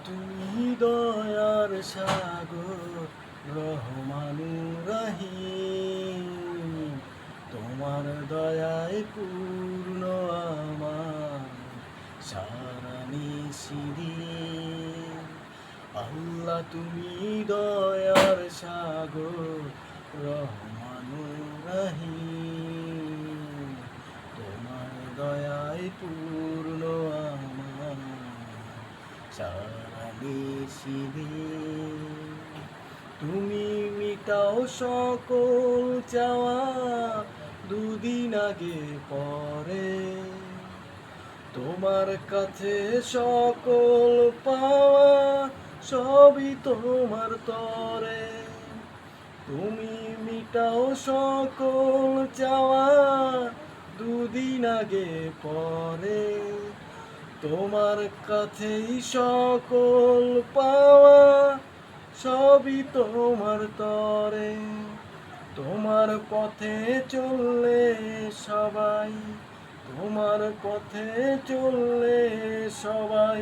তুমি দয়ার সাগর রহমানুর রহিম, তোমার দয়ায় পূর্ণ আমার সারা নিশিদিন। আল্লাহ তুমি দয়ার সাগর রহমানুর রহিম, তোমার দয়ায় পূর্ণ আমার সারা নিশিদিন। তুমি মিটাও সকল চাওয়া দুদিন আগে পরে, তোমার কাছে সকল পাওয়া সবই তোমার তরে। তুমি মিটাও সকল চাওয়া দুদিন আগে পরে, তোমার কাছেই সকল পাওয়া সবই তোমার তরে। তোমার পথে চললে সবাই, তোমার পথে চললে সবাই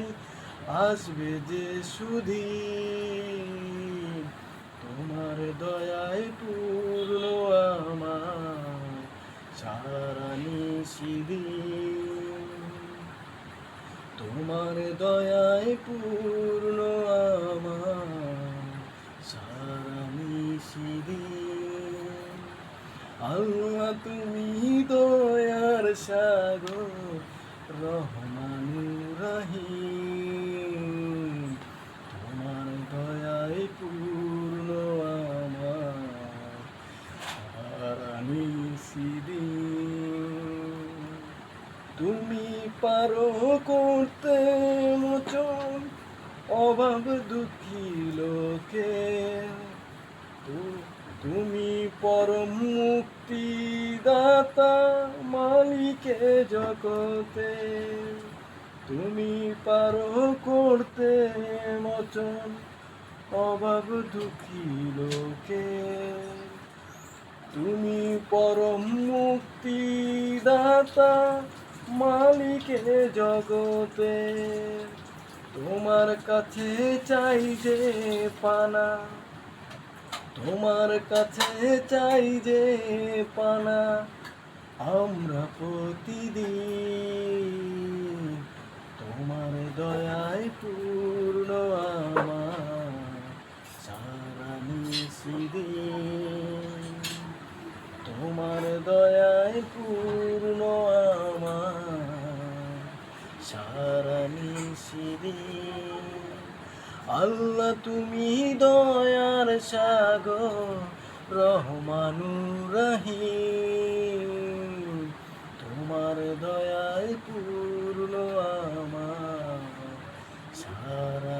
আসবে যে সুদিন। তোমার দয়ায় পূর্ণ আমার সারা নিশিদিন। তোমার দয়ায় পূর্ণ আমার সারা নিশিদিন। আল্লাহ তুমি দয়ার সাগর রহমানুর রহিম, তোমার দয়ায় পূর্ণ আমার সারা নিশিদিন। তুমি পারো করতে মোচন অভাব দুঃখী লোকে, তুমি পরম মুক্তিদাতা মালিকে জগতে। তুমি পারো করতে মোচন অভাব দুঃখী লোকে, তুমি পরম মুক্তিদাতা মালিকে জগতে। তোমার কাছে চাই যে পানা, তোমার কাছে চাই যে পানা আমরা প্রতিদিন। তোমার দয়ায় পূর্ণ আমার সারা নিশিদিন। তোমার দয়ায় পূর্ণ আমার সারা নিশিদিন। আল্লাহ তুমি দয়ার সাগর রহমানুর রহিম, তোমার দয়ায় পূর্ণ আমার সারা